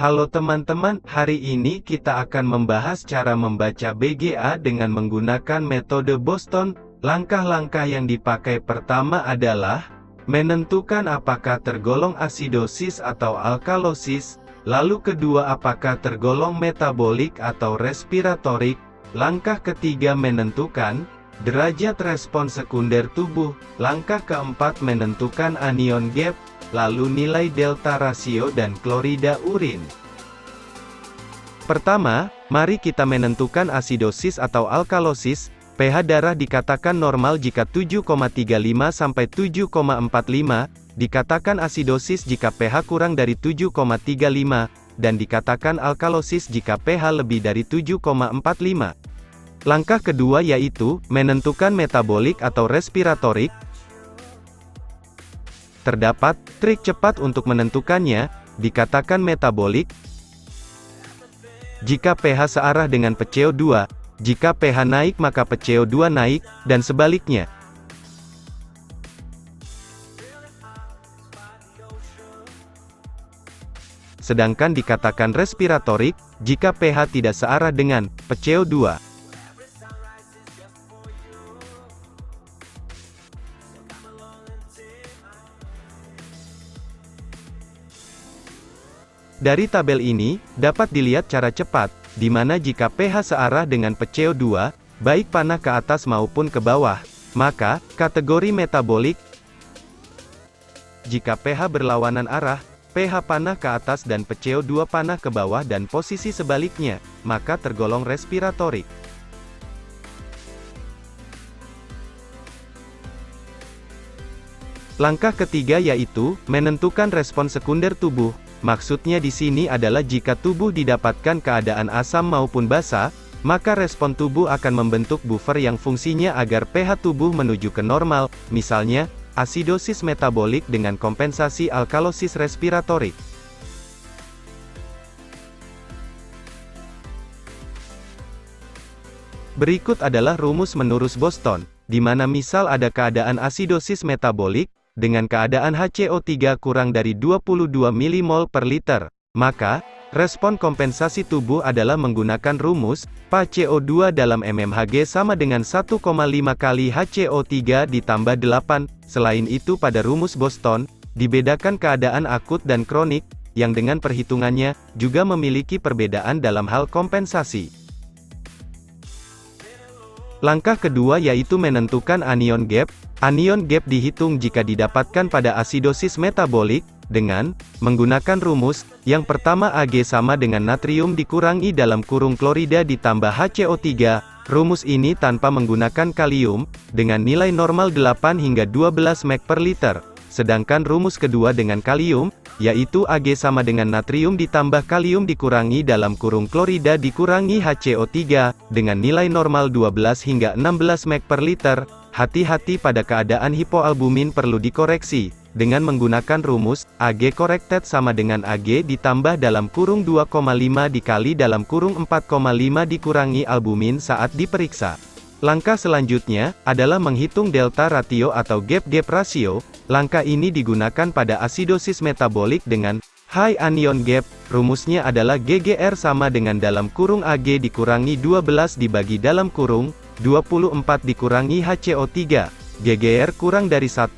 Halo teman-teman, hari ini kita akan membahas cara membaca BGA dengan menggunakan metode Boston. Langkah-langkah yang dipakai pertama adalah menentukan apakah tergolong asidosis atau alkalosis, lalu kedua apakah tergolong metabolik atau respiratorik, langkah ketiga menentukan derajat respon sekunder tubuh, langkah keempat menentukan anion gap, lalu nilai delta rasio dan klorida urin. Pertama, mari kita menentukan asidosis atau alkalosis. pH darah dikatakan normal jika 7,35 sampai 7,45, dikatakan asidosis jika pH kurang dari 7,35, dan dikatakan alkalosis jika pH lebih dari 7,45. Langkah kedua yaitu menentukan metabolik atau respiratorik. Terdapat trik cepat untuk menentukannya, dikatakan metabolik jika pH searah dengan pCO2, jika pH naik maka pCO2 naik, dan sebaliknya. Sedangkan dikatakan respiratorik, jika pH tidak searah dengan pCO2. Dari tabel ini, dapat dilihat cara cepat, di mana jika pH searah dengan pCO2, baik panah ke atas maupun ke bawah, maka, kategori metabolik. Jika pH berlawanan arah, pH panah ke atas dan pCO2 panah ke bawah dan posisi sebaliknya, maka tergolong respiratorik. Langkah ketiga yaitu, menentukan respon sekunder tubuh. Maksudnya di sini adalah jika tubuh didapatkan keadaan asam maupun basa, maka respon tubuh akan membentuk buffer yang fungsinya agar pH tubuh menuju ke normal, misalnya, asidosis metabolik dengan kompensasi alkalosis respiratorik. Berikut adalah rumus menurut Boston, di mana misal ada keadaan asidosis metabolik, dengan keadaan HCO3 kurang dari 22 mmol per liter, maka, respon kompensasi tubuh adalah menggunakan rumus, PaCO2 dalam mmHg sama dengan 1,5 kali HCO3 ditambah 8, selain itu pada rumus Boston, dibedakan keadaan akut dan kronik, yang dengan perhitungannya, juga memiliki perbedaan dalam hal kompensasi. Langkah kedua yaitu menentukan anion gap. Anion gap dihitung jika didapatkan pada asidosis metabolik, dengan menggunakan rumus, yang pertama Ag sama dengan natrium dikurangi dalam kurung klorida ditambah HCO3, rumus ini tanpa menggunakan kalium, dengan nilai normal 8 hingga 12 mg per liter. Sedangkan rumus kedua dengan kalium, yaitu Ag sama dengan natrium ditambah kalium dikurangi dalam kurung klorida dikurangi HCO3, dengan nilai normal 12 hingga 16 mg per liter. Hati-hati pada keadaan hipoalbumin perlu dikoreksi, dengan menggunakan rumus, Ag corrected sama dengan Ag ditambah dalam kurung 2,5 dikali dalam kurung 4,5 dikurangi albumin saat diperiksa. Langkah selanjutnya, adalah menghitung delta ratio atau gap-gap ratio. Langkah ini digunakan pada asidosis metabolik dengan high anion gap, rumusnya adalah GGR sama dengan dalam kurung Ag dikurangi 12 dibagi dalam kurung 24 dikurangi HCO3, GGR kurang dari 1,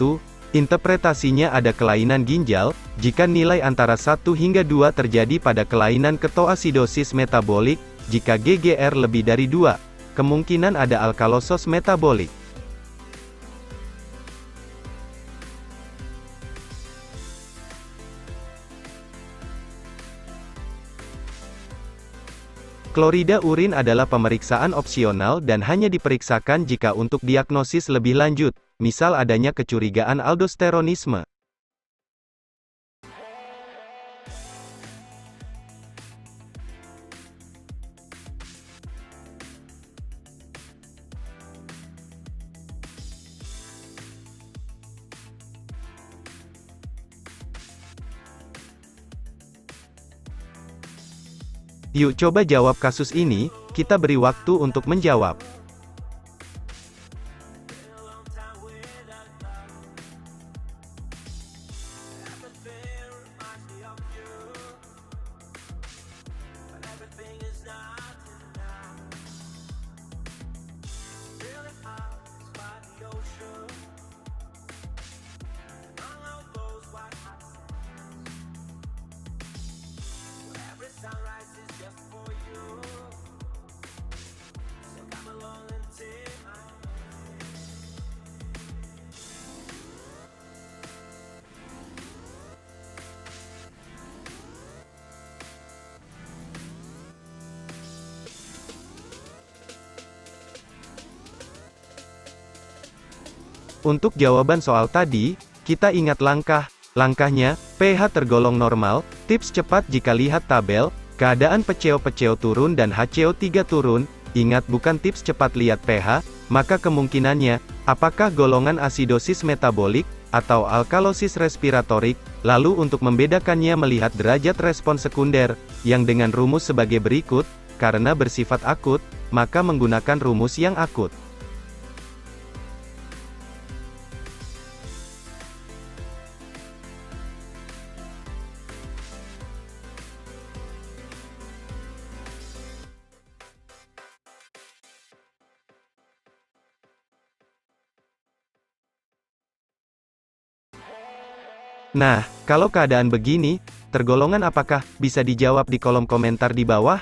interpretasinya ada kelainan ginjal, jika nilai antara 1 hingga 2 terjadi pada kelainan ketoasidosis metabolik, jika GGR lebih dari 2, kemungkinan ada alkalosis metabolik. Klorida urin adalah pemeriksaan opsional dan hanya diperiksakan jika untuk diagnosis lebih lanjut, misal adanya kecurigaan aldosteronisme. Yuk coba jawab kasus ini, kita beri waktu untuk menjawab. Untuk jawaban soal tadi, kita ingat langkahnya, pH tergolong normal, tips cepat jika lihat tabel, keadaan PCO turun dan HCO3 turun, ingat bukan tips cepat lihat pH, maka kemungkinannya, apakah golongan asidosis metabolik, atau alkalosis respiratorik, lalu untuk membedakannya melihat derajat respon sekunder, yang dengan rumus sebagai berikut, karena bersifat akut, maka menggunakan rumus yang akut. Nah, kalau keadaan begini, tergolongan apakah? Bisa dijawab di kolom komentar di bawah.